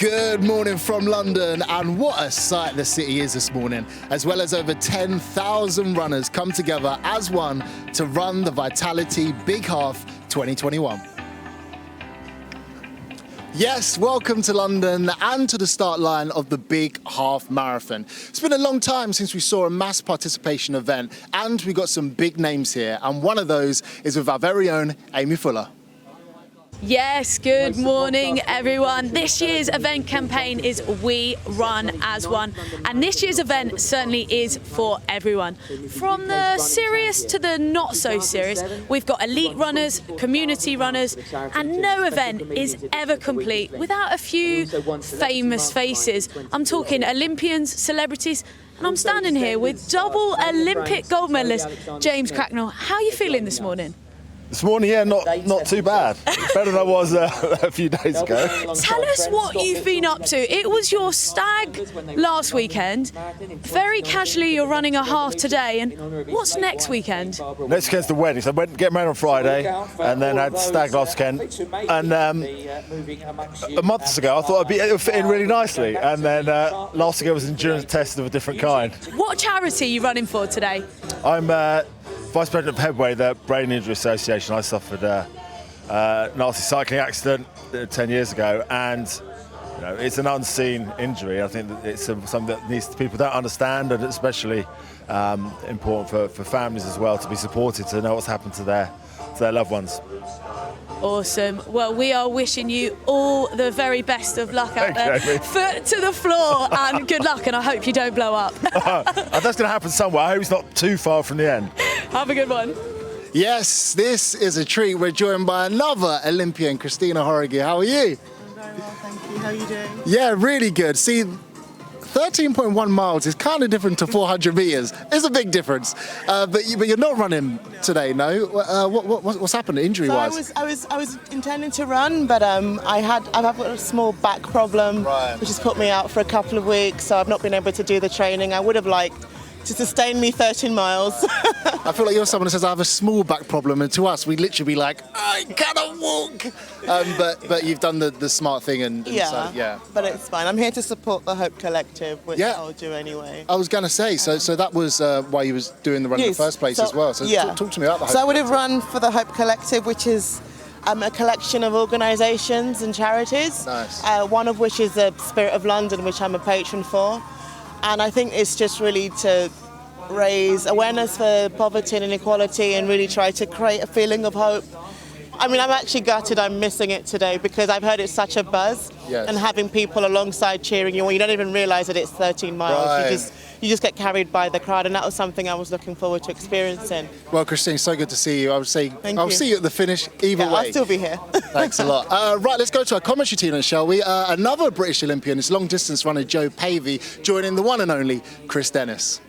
Good morning from London, and what a sight the city is this morning, as well as over 10,000 runners come together as one to run the Vitality Big Half 2021. Yes, welcome to London and to the start line of the Big Half Marathon. It's been a long time since we saw a mass participation event, and we got some big names here, and one of those is with our very own Amy Fuller. Yes, good morning everyone. This year's event campaign is We Run As One, and this year's event certainly is for everyone. From the serious to the not so serious, we've got elite runners, community runners, and no event is ever complete without a few famous faces. I'm talking Olympians, celebrities, and I'm standing here with double Olympic gold medalist James Cracknell. How are you feeling this morning? This morning, yeah, not too bad. Better than I was a few days ago. Tell us what you've been up to. It was your stag last weekend. Very casually, you're running a half today. And what's next weekend? Next weekend's the wedding. So I went get married on Friday, and then had stag last weekend. And a month ago, I thought it would fit in really nicely. And then last weekend was an endurance test of a different kind. What charity are you running for today? I'm Vice President of Headway, the Brain Injury Association. I suffered a nasty cycling accident 10 years ago, and it's an unseen injury. I think that it's something that people don't understand, and especially important for families as well to be supported, to know what's happened to their loved ones. Awesome. Well, we are wishing you all the very best of luck out there. Foot to the floor and good luck, and I hope you don't blow up. That's going to happen somewhere. I hope it's not too far from the end. Have a good one. Yes, this is a treat. We're joined by another Olympian, Christina Horrigy. How are you? I'm very well, thank you. How are you doing? Yeah, really good. See, 13.1 miles is kind of different to 400 meters. It's a big difference. But you're not running today, no? What's happened injury-wise? So I was intending to run, but I've got a small back problem, which has put me out for a couple of weeks. So I've not been able to do the training I would have liked to sustain me 13 miles. I feel like you're someone who says I have a small back problem, and to us, we literally be like, I cannot walk. But you've done the smart thing, and yeah, so, yeah. But it's fine. I'm here to support the Hope Collective, which I'll do anyway. I was going to say, so that was why you was doing the run in the first place as well. So talk to me about that. So I would have run for the Hope Collective, which is a collection of organisations and charities. Nice. One of which is the Spirit of London, which I'm a patron for. And I think it's just really to raise awareness for poverty and inequality and really try to create a feeling of hope. I mean, I'm actually gutted I'm missing it today because I've heard it's such a buzz. Yes. And having people alongside cheering you, you don't even realise that it's 13 miles. Right. You just get carried by the crowd, and that was something I was looking forward to experiencing. Well, Christine, so good to see you. I would say I'll see you at the finish either way. I'll still be here. Thanks a lot. Right, let's go to our commentary team, shall we? Another British Olympian is long-distance runner Joe Pavey, joining the one and only Chris Dennis.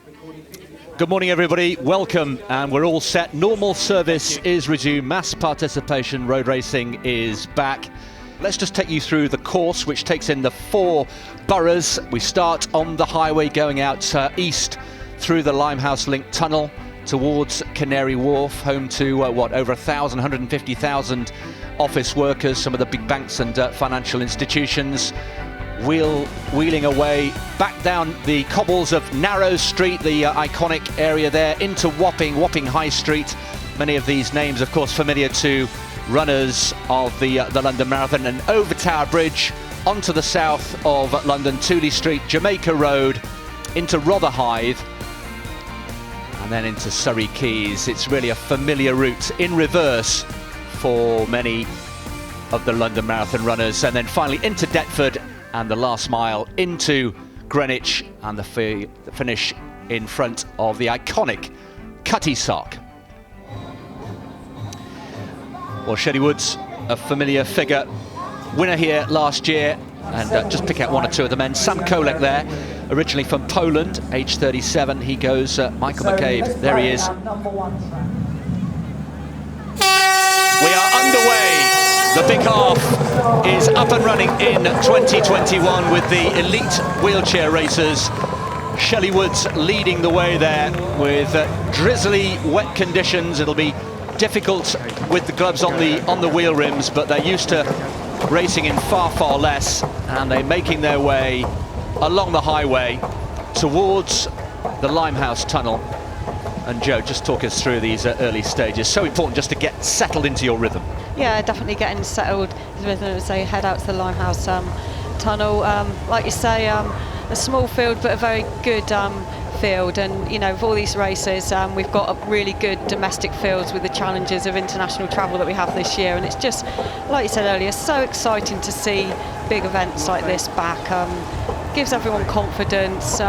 Good morning, everybody. Welcome, and we're all set. Normal service is resumed. Mass participation, road racing is back. Let's just take you through the course, which takes in the 4 boroughs. We start on the highway going out east through the Limehouse Link Tunnel towards Canary Wharf, home to over 150,000 office workers, some of the big banks and financial institutions. Wheeling away back down the cobbles of Narrow Street, the iconic area there, into Wapping High Street. Many of these names, of course, familiar to runners of the London Marathon, and over Tower Bridge onto the south of London, Tooley Street, Jamaica Road, into Rotherhithe, and then into Surrey Quays. It's really a familiar route in reverse for many of the London Marathon runners, and then finally into Deptford, and the last mile into Greenwich, and the finish in front of the iconic Cutty Sark. Well, Shelley Woods, a familiar figure, winner here last year, and just pick out one or two of the men. Sam Kolek there, originally from Poland, age 37. He goes Michael McCabe. There he is. We are underway. The Big Half is up and running in 2021 with the elite wheelchair racers. Shelley Woods leading the way there with drizzly, wet conditions. It'll be difficult with the gloves on the wheel rims, but they're used to racing in far, far less, and they're making their way along the highway towards the Limehouse Tunnel. And Joe, just talk us through these early stages. So important just to get settled into your rhythm. Yeah, definitely getting settled as they head out to the Limehouse Tunnel. Like you say, a small field but a very good field, and you know, with all these races we've got really good domestic fields with the challenges of international travel that we have this year, and it's just, like you said earlier, so exciting to see big events like this back. Gives everyone confidence,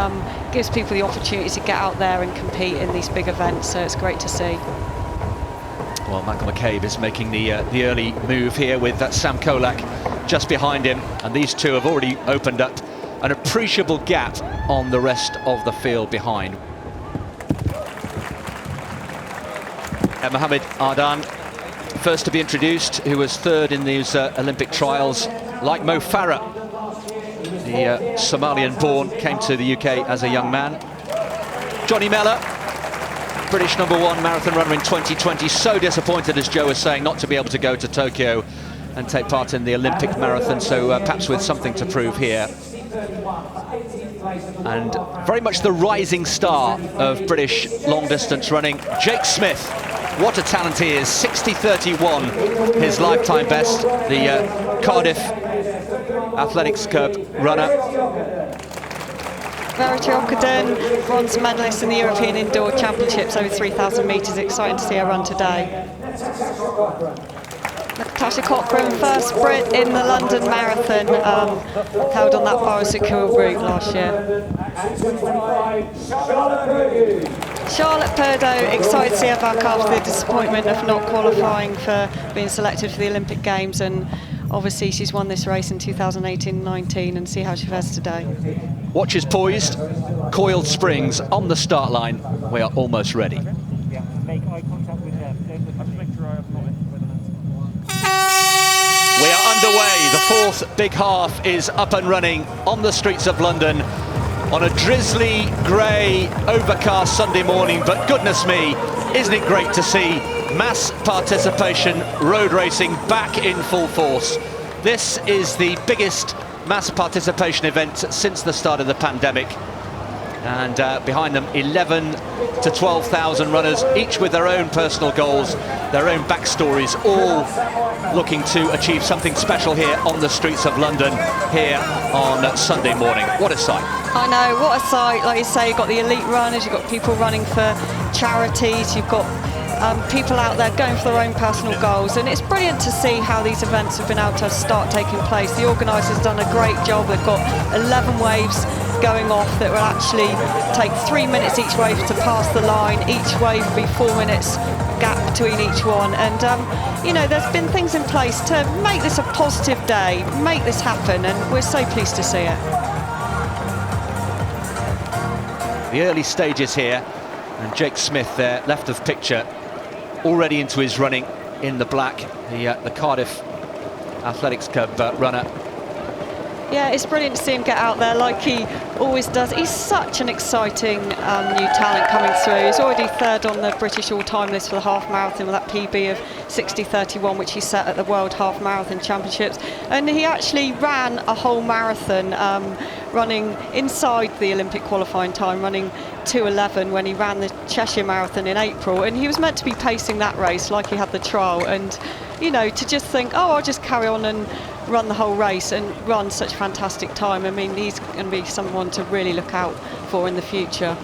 gives people the opportunity to get out there and compete in these big events, so it's great to see. Well, Michael McCabe is making the early move here with Sam Kolak just behind him, and these two have already opened up an appreciable gap on the rest of the field behind. And Mohamed Ardan, first to be introduced, who was third in these Olympic trials, like Mo Farah, the Somalian-born, came to the UK as a young man. Johnny Mellor, British #1 marathon runner in 2020, so disappointed, as Joe was saying, not to be able to go to Tokyo and take part in the Olympic marathon, so perhaps with something to prove here. And very much the rising star of British long-distance running, Jake Smith. What a talent he is, 60:31, his lifetime best, the Cardiff Athletics Cup runner. Verity Okudin, bronze medalist in the European Indoor Championships over 3,000 metres. Exciting to see her run today. Natasha Cochran, first Brit in the London Marathon, held on that bicycle route last year. Charlotte Purdo, excited to see her back after the disappointment of not qualifying for being selected for the Olympic Games, and obviously she's won this race in 2018-19, and see how she fares today. Watch is poised, coiled springs on the start line. We are almost ready. Yeah, make eye contact with them. Just make sure I have not. We are underway. The fourth big half is up and running on the streets of London on a drizzly, grey, overcast Sunday morning. But goodness me, isn't it great to see mass participation road racing back in full force. This is the biggest mass participation event since the start of the pandemic. And behind them, 11 to 12,000 runners, each with their own personal goals, their own backstories, all looking to achieve something special here on the streets of London here on Sunday morning. What a sight. I know, what a sight. Like you say, you've got the elite runners, you've got people running for charities, you've got people out there going for their own personal goals, and it's brilliant to see how these events have been able to start taking place. The organisers done a great job. They've got 11 waves going off that will actually take 3 minutes each wave to pass the line. Each wave will be 4 minutes gap between each one, and you know, there's been things in place to make this a positive day, make this happen, and we're so pleased to see it. The early stages here, and Jake Smith there, left of picture, already into his running in the black, the Cardiff Athletics Cup runner. Yeah, it's brilliant to see him get out there like he always does. He's such an exciting new talent coming through. He's already third on the British all-time list for the half marathon with that PB of 60:31, which he set at the World Half Marathon Championships. And he actually ran a whole marathon, running inside the Olympic qualifying time, running 2:11 when he ran the Cheshire Marathon in April. And he was meant to be pacing that race like he had the trial. And, you know, to just think, oh, I'll just carry on and run the whole race and run such fantastic time. I mean, he's going to be someone to really look out for in the future.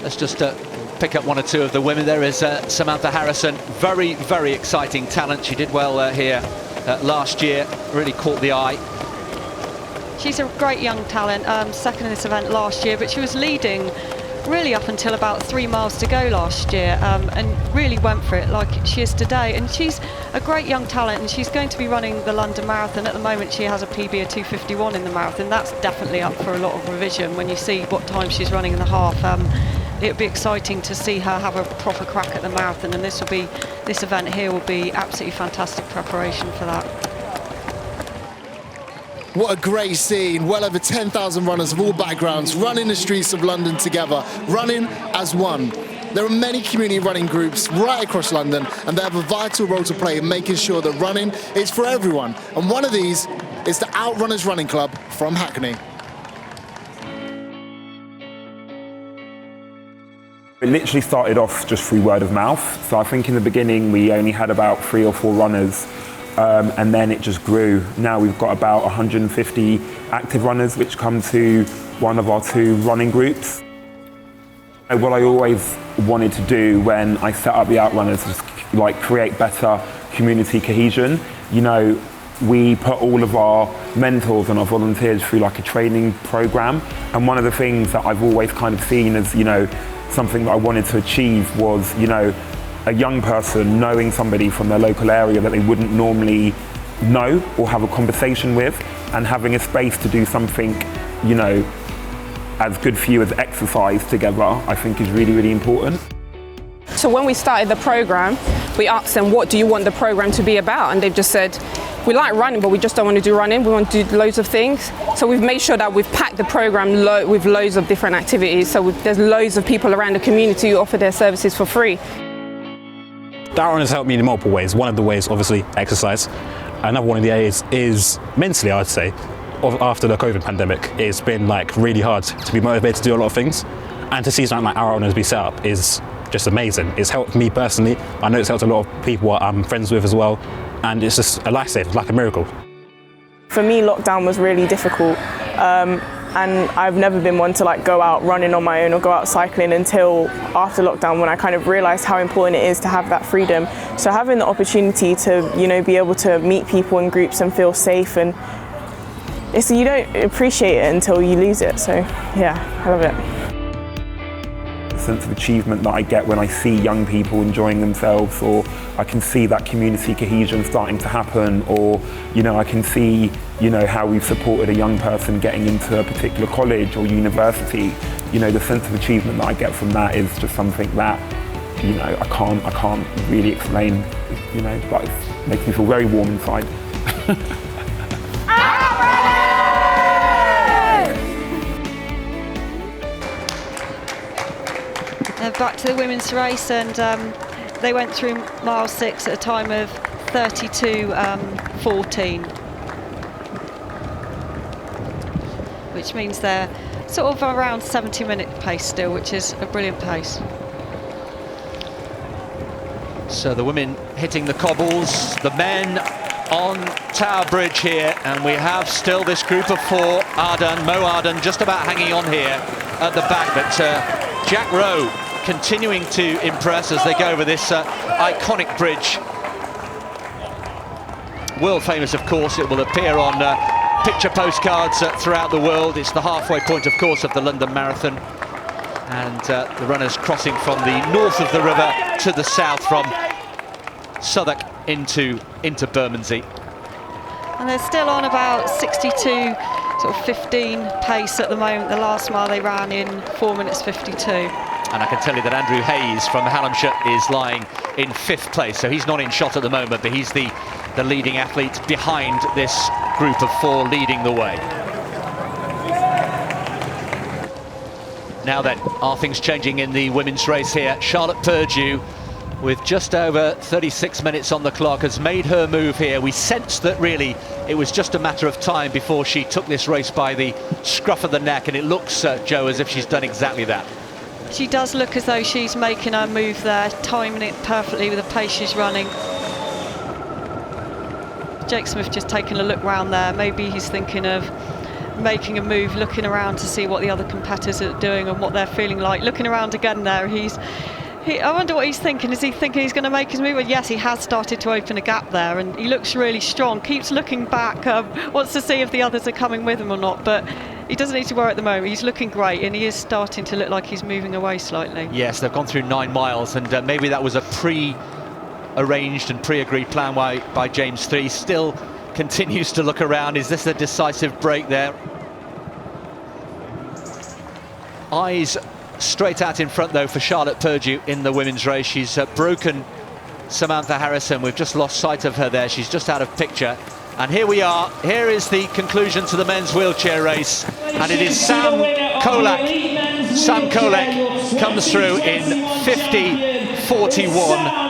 Let's just pick up one or two of the women. There is Samantha Harrison, very, very exciting talent. She did well here last year, really caught the eye. She's a great young talent, second in this event last year, but she was leading really up until about 3 miles to go last year, and really went for it like she is today. And she's a great young talent, and she's going to be running the London Marathon. At the moment she has a PB of 2:51 in the marathon. That's definitely up for a lot of revision when you see what time she's running in the half. It would be exciting to see her have a proper crack at the marathon, and this event here will be absolutely fantastic preparation for that. What a great scene. Well over 10,000 runners of all backgrounds running the streets of London together, running as one. There are many community running groups right across London, and they have a vital role to play in making sure that running is for everyone. And one of these is the Outrunners Running Club from Hackney. It literally started off just through word of mouth. So I think in the beginning we only had about 3 or 4 runners, and then it just grew. Now we've got about 150 active runners which come to one of our 2 running groups. What I always wanted to do when I set up the Outrunners was like create better community cohesion. You know, we put all of our mentors and our volunteers through like a training program, and one of the things that I've always kind of seen as, you know, something that I wanted to achieve was, you know, a young person knowing somebody from their local area that they wouldn't normally know or have a conversation with, and having a space to do something, you know, as good for you as exercise together, I think is really, really important. So when we started the program, we asked them, what do you want the program to be about? And they've just said, we like running, but we just don't want to do running. We want to do loads of things. So we've made sure that we've packed the program with loads of different activities. So there's loads of people around the community who offer their services for free. The Outrunners helped me in multiple ways. One of the ways, obviously, exercise. Another one of the areas is mentally, I'd say. After the COVID pandemic, it's been like really hard to be motivated to do a lot of things, and to see something like Outrunners be set up is just amazing. It's helped me personally. I know it's helped a lot of people I'm friends with as well, and it's just a lifesaver, like a miracle. For me, lockdown was really difficult, and I've never been one to like go out running on my own or go out cycling until after lockdown, when I kind of realised how important it is to have that freedom. So having the opportunity to, you know, be able to meet people in groups and feel safe, and you don't appreciate it until you lose it. So yeah, I love it. The sense of achievement that I get when I see young people enjoying themselves, or I can see that community cohesion starting to happen, or, you know, I can see, you know, how we've supported a young person getting into a particular college or university. You know, the sense of achievement that I get from that is just something that, you know, I can't really explain, you know, but it makes me feel very warm inside. Back to the women's race, and they went through mile 6 at a time of 32:14, which means they're sort of around 70-minute pace still, which is a brilliant pace. So the women hitting the cobbles, the men on Tower Bridge here, and we have still this group of 4. Mo Arden just about hanging on here at the back, but Jack Rowe continuing to impress as they go over this iconic bridge. World famous, of course. It will appear on picture postcards throughout the world. It's the halfway point, of course, of the London Marathon. And the runners crossing from the north of the river to the south, from Southwark into Bermondsey. And they're still on about 62:15 pace at the moment. The last mile they ran in 4:52. And I can tell you that Andrew Hayes from Hallamshire is lying in 5th place. So he's not in shot at the moment, but he's the leading athlete behind this group of 4 leading the way. Now then, are things changing in the women's race here? Charlotte Purdue, with just over 36 minutes on the clock, has made her move here. We sensed that really it was just a matter of time before she took this race by the scruff of the neck, and it looks, Joe, as if she's done exactly that. She does look as though she's making her move there, timing it perfectly with the pace she's running. Jake Smith just taking a look round there. Maybe he's thinking of making a move, looking around to see what the other competitors are doing and what they're feeling like. Looking around again there, I wonder what he's thinking. Is he thinking he's going to make his move? Well, yes, he has started to open a gap there, and he looks really strong. Keeps looking back, wants to see if the others are coming with him or not, but he doesn't need to worry at the moment. He's looking great, and he is starting to look like he's moving away slightly. Yes, they've gone through 9 miles, and maybe that was a pre-arranged and pre-agreed plan by James 3. Still continues to look around. Is this a decisive break there? Eyes straight out in front, though, for Charlotte Purdue in the women's race. She's broken Samantha Harrison. We've just lost sight of her there. She's just out of picture. And here we are. Here is the conclusion to the men's wheelchair race. And it is Sam Kolak comes through in 50:41.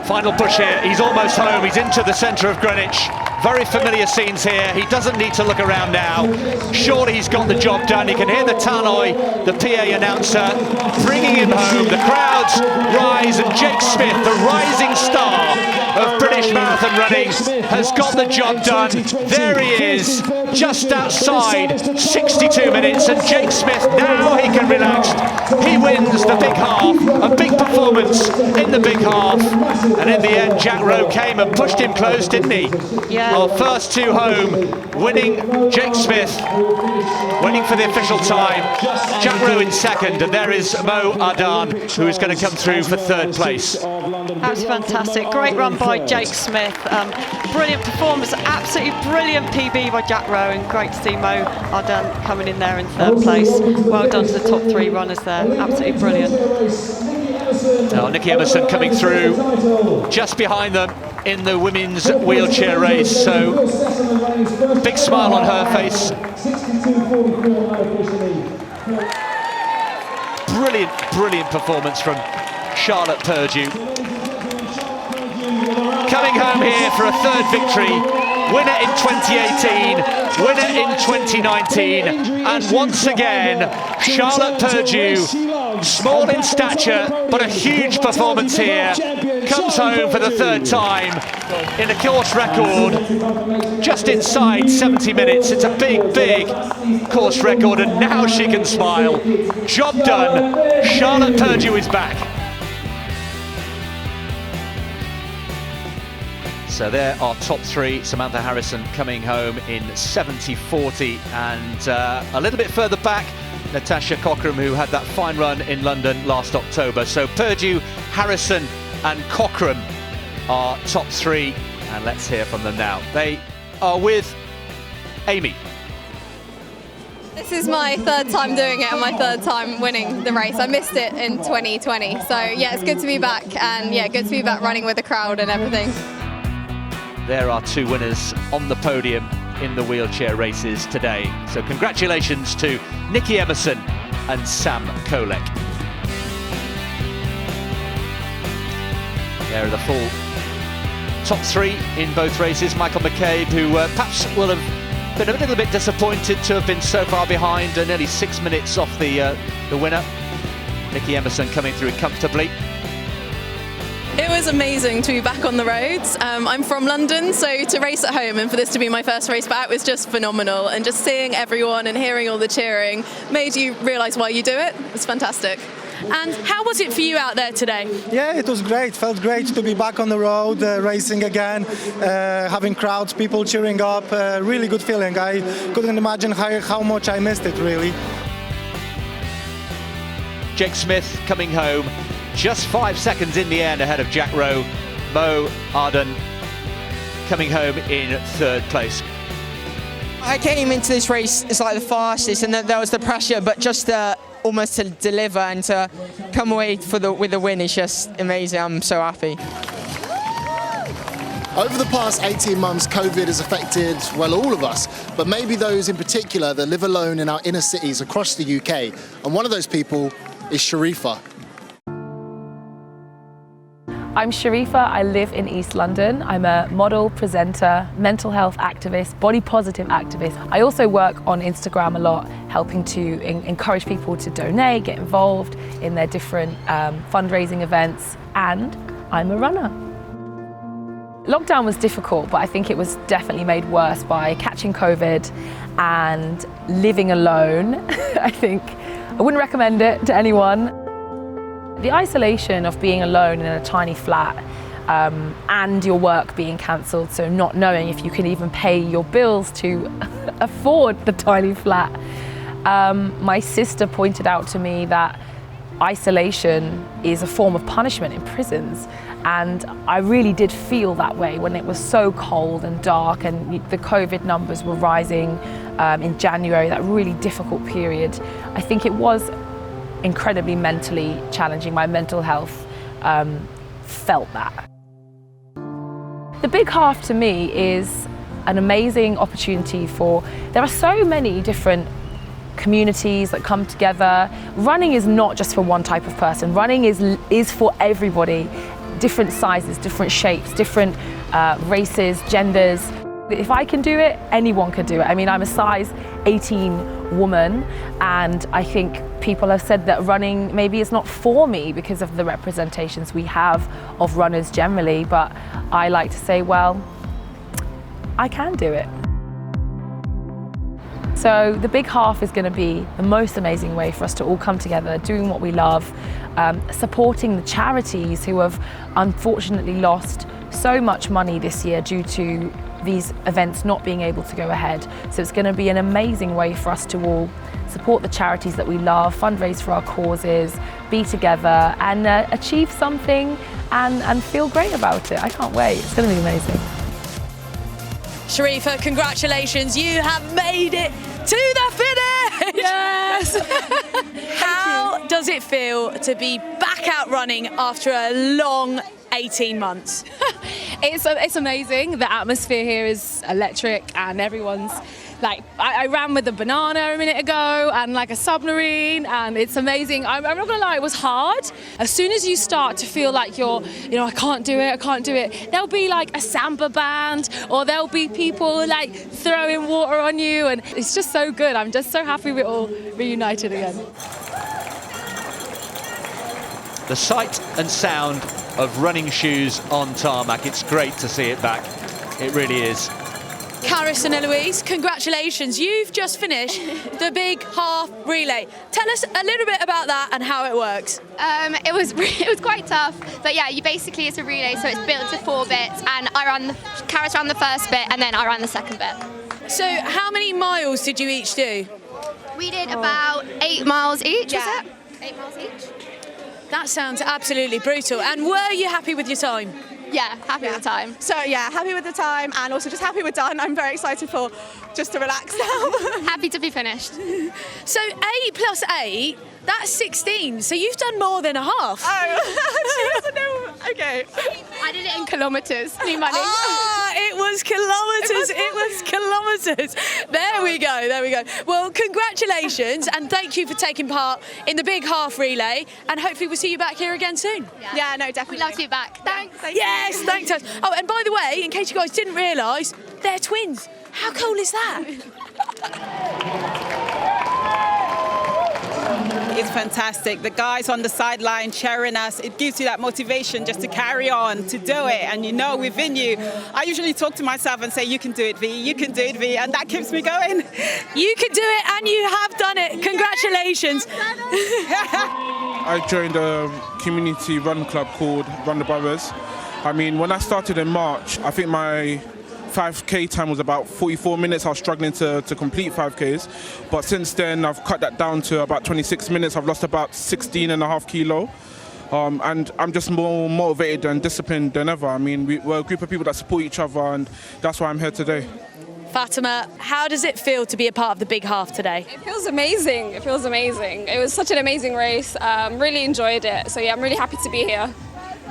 Final push here, he's almost home, he's into the centre of Greenwich. Very familiar scenes here, he doesn't need to look around now. Surely he's got the job done. You can hear the tannoy, the PA announcer, bringing him home. The crowds rise, and Jake Smith, the rising star of British marathon running, has got the job done. There he is, just outside 62 minutes, and Jake Smith, now he can relax. He wins the big half, a big performance in the big half, and in the end Jack Rowe came and pushed him close, didn't he? Yeah. Our first two home, winning Jake Smith, waiting for the official time. Jack Rowe in second, and there is Mo Ardan, who is going to come through for third place. That's fantastic. Great run by Jake Smith. Brilliant performance, absolutely brilliant PB by Jack Rowe, and great to see Mo Ardan coming in there in third place. Well done to the top three runners there, absolutely brilliant. Now Nikki Emerson coming through just behind them in the women's wheelchair race, so big smile on her face. Brilliant performance from Charlotte Purdue. Coming home here for a third victory, winner in 2018, winner in 2019, and once again, Charlotte Purdue, small in stature, but a huge performance here, comes home for the third time in a course record, just inside 70 minutes. It's a big course record, and now she can smile. Job done, Charlotte Purdue is back. So there are top three. Samantha Harrison coming home in 70:40, and a little bit further back, Natasha Cockram, who had that fine run in London last October. So Purdue, Harrison and Cockram are top three, and let's hear from them now. They are with Amy. This is my third time doing it and my third time winning the race. I missed it in 2020, so yeah, it's good to be back, and yeah, good to be back running with the crowd and everything. There are two winners on the podium in the wheelchair races today. So congratulations to Nikki Emerson and Sam Kolek. There are the full top three in both races. Michael McCabe, who perhaps will have been a little bit disappointed to have been so far behind, nearly 6 minutes off the winner. Nikki Emerson coming through comfortably. It was amazing to be back on the roads. I'm from London, so to race at home and for this to be my first race back was just phenomenal, and just seeing everyone and hearing all the cheering made you realise why you do it. It was fantastic. And how was it for you out there today? Yeah, it was great. Felt great to be back on the road, racing again, having crowds, people cheering up. Really good feeling. I couldn't imagine how much I missed it, really. Jake Smith coming home, just 5 seconds in the end ahead of Jack Rowe. Mo Ardan coming home in third place. I came into this race as like the fastest, and there was the pressure, but just almost to deliver and to come away with the win is just amazing. I'm so happy. Over the past 18 months, COVID has affected, well, all of us, but maybe those in particular that live alone in our inner cities across the UK. And one of those people is Sharifa. I'm Sharifa, I live in East London. I'm a model, presenter, mental health activist, body positive activist. I also work on Instagram a lot, helping to encourage people to donate, get involved in their different fundraising events, and I'm a runner. Lockdown was difficult, but I think it was definitely made worse by catching COVID and living alone. I think I wouldn't recommend it to anyone. The isolation of being alone in a tiny flat and your work being cancelled, so not knowing if you can even pay your bills to afford the tiny flat. My sister pointed out to me that isolation is a form of punishment in prisons, and I really did feel that way when it was so cold and dark and the COVID numbers were rising in January, that really difficult period. I think it was incredibly mentally challenging. My mental health felt that. The big half to me is an amazing opportunity there are so many different communities that come together. Running is not just for one type of person. Running is for everybody. Different sizes, different shapes, different races, genders. If I can do it, anyone can do it. I mean, I'm a size 18 woman, and I think people have said that running maybe is not for me because of the representations we have of runners generally, but I like to say, well, I can do it. So the big half is going to be the most amazing way for us to all come together, doing what we love, supporting the charities who have unfortunately lost so much money this year due to these events not being able to go ahead. So it's going to be an amazing way for us to all support the charities that we love, fundraise for our causes, be together and achieve something and feel great about it. I can't wait. It's going to be amazing. Sharifa, congratulations. You have made it to the finish! Yes! How does it feel to be back out running after a long 18 months? It's amazing. The atmosphere here is electric and everyone's like, I ran with a banana a minute ago and like a submarine, and it's amazing. I'm not gonna lie, it was hard. As soon as you start to feel like I can't do it, there'll be like a samba band or there'll be people like throwing water on you, and it's just so good. I'm just so happy we're all reunited again. The sight and sound of running shoes on tarmac, it's great to see it back. It really is. Caris and Eloise, congratulations. You've just finished the big half relay. Tell us a little bit about that and how it works. It was quite tough, but yeah, it's a relay, so it's built to 4 bits, and Caris ran the first bit, and then I ran the second bit. So how many miles did you each do? We did about 8 miles each, was it? 8 miles each. That sounds absolutely brutal. And were you happy with your time? Yeah, happy with the time. So yeah, happy with the time and also just happy we're done. I'm very excited for just to relax now. Happy to be finished. So 8 plus 8, that's 16. So you've done more than a half. Oh, no. Okay. I did it in kilometres. Need money. It was kilometres. It was kilometres. There we go. Well, congratulations and thank you for taking part in the big half relay, and hopefully we'll see you back here again soon. Yeah, no, definitely. We'd love to be back. Thanks. Yes, thanks. Oh, and by the way, in case you guys didn't realise, they're twins. How cool is that? It's fantastic. The guys on the sideline cheering us, it gives you that motivation just to carry on, to do it. And you know within you, I usually talk to myself and say, you can do it, V, you can do it, V, and that keeps me going. You can do it and you have done it. Congratulations. I joined a community run club called Run the Brothers. I mean, when I started in March, I think my 5K time was about 44 minutes. I was struggling to complete 5Ks. But since then, I've cut that down to about 26 minutes. I've lost about 16.5 kilo. And I'm just more motivated and disciplined than ever. I mean, we're a group of people that support each other, and that's why I'm here today. Fatima, how does it feel to be a part of the big half today? It feels amazing. It was such an amazing race. Really enjoyed it. So yeah, I'm really happy to be here.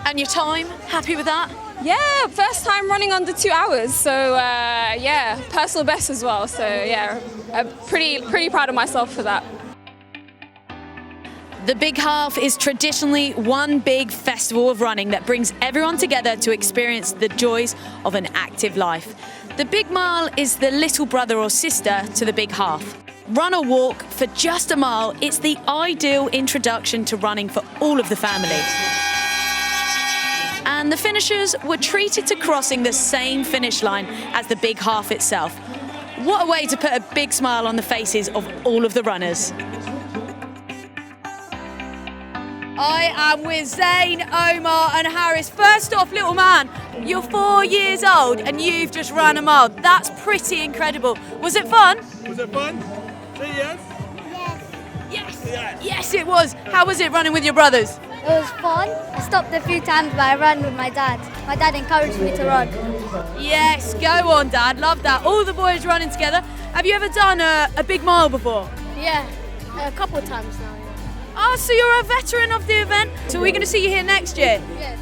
And your time, happy with that? Yeah, first time running under 2 hours. So yeah, personal best as well. So yeah, I'm pretty proud of myself for that. The Big Half is traditionally one big festival of running that brings everyone together to experience the joys of an active life. The Big Mile is the little brother or sister to the Big Half. Run or walk for just a mile, it's the ideal introduction to running for all of the family. And the finishers were treated to crossing the same finish line as the Big Half itself. What a way to put a big smile on the faces of all of the runners. I am with Zayn, Omar and Harris. First off, little man, you're 4 years old and you've just run a mile. That's pretty incredible. Was it fun? Was it fun? Say yes. Yes. Yes, it was. How was it running with your brothers? It was fun. I stopped a few times, but I ran with my dad. My dad encouraged me to run. Yes, go on, Dad. Love that. All the boys running together. Have you ever done a big mile before? Yeah, a couple of times now. Oh, so you're a veteran of the event. So we're going to see you here next year? Yes.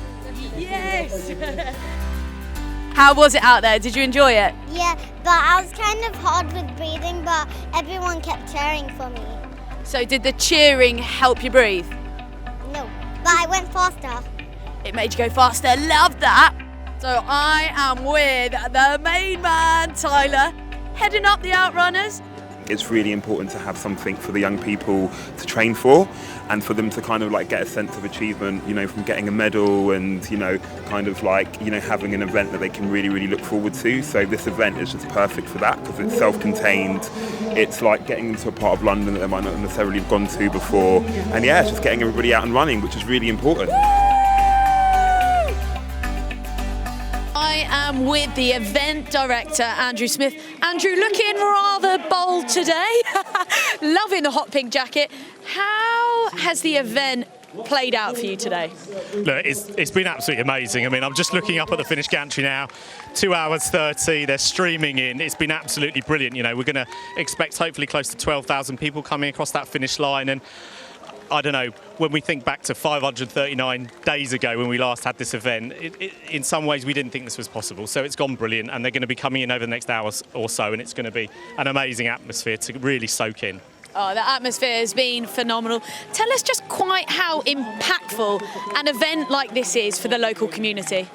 Yes. How was it out there? Did you enjoy it? Yeah, but I was kind of hard with breathing, but everyone kept cheering for me. So did the cheering help you breathe? No, but I went faster. It made you go faster. Love that. So I am with the main man, Tyler, heading up the Outrunners. It's really important to have something for the young people to train for, and for them to kind of like get a sense of achievement, you know, from getting a medal and, you know, kind of like, you know, having an event that they can really, really look forward to. So this event is just perfect for that because it's self-contained. It's like getting into a part of London that they might not necessarily have gone to before. And yeah, it's just getting everybody out and running, which is really important. I am with the event director, Andrew Smith. Andrew, looking rather bold today. Loving the hot pink jacket. How has the event played out for you today? Look, it's been absolutely amazing. I mean, I'm just looking up at the finish gantry now. 2 hours 30, they're streaming in. It's been absolutely brilliant. You know, we're going to expect hopefully close to 12,000 people coming across that finish line. And I don't know, when we think back to 539 days ago when we last had this event, in some ways we didn't think this was possible. So it's gone brilliant, and they're going to be coming in over the next hours or so, and it's going to be an amazing atmosphere to really soak in. Oh, the atmosphere has been phenomenal. Tell us just quite how impactful an event like this is for the local community.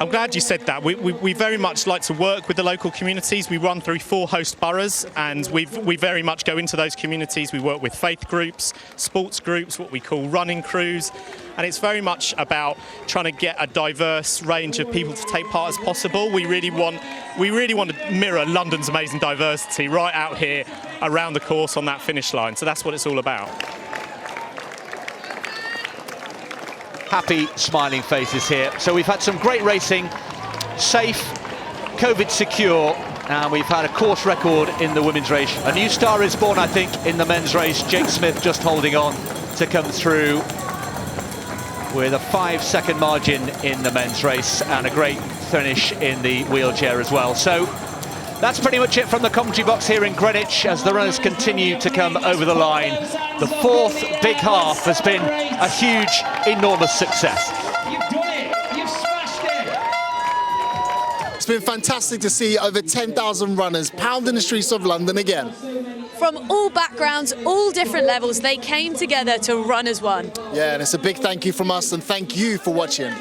I'm glad you said that. We very much like to work with the local communities. We run through 4 host boroughs, and we very much go into those communities. We work with faith groups, sports groups, what we call running crews, and it's very much about trying to get a diverse range of people to take part as possible. We really want to mirror London's amazing diversity right out here around the course on that finish line. So that's what it's all about. Happy, smiling faces here. So we've had some great racing, safe, COVID secure, and we've had a course record in the women's race. A new star is born, I think, in the men's race. Jake Smith just holding on to come through with a 5-second margin in the men's race and a great finish in the wheelchair as well. So that's pretty much it from the commentary box here in Greenwich as the runners continue to come over the line. The 4th big half has been a huge, enormous success. You've done it. You've smashed it. It's been fantastic to see over 10,000 runners pounding the streets of London again. From all backgrounds, all different levels, they came together to run as one. Yeah, and it's a big thank you from us, and thank you for watching.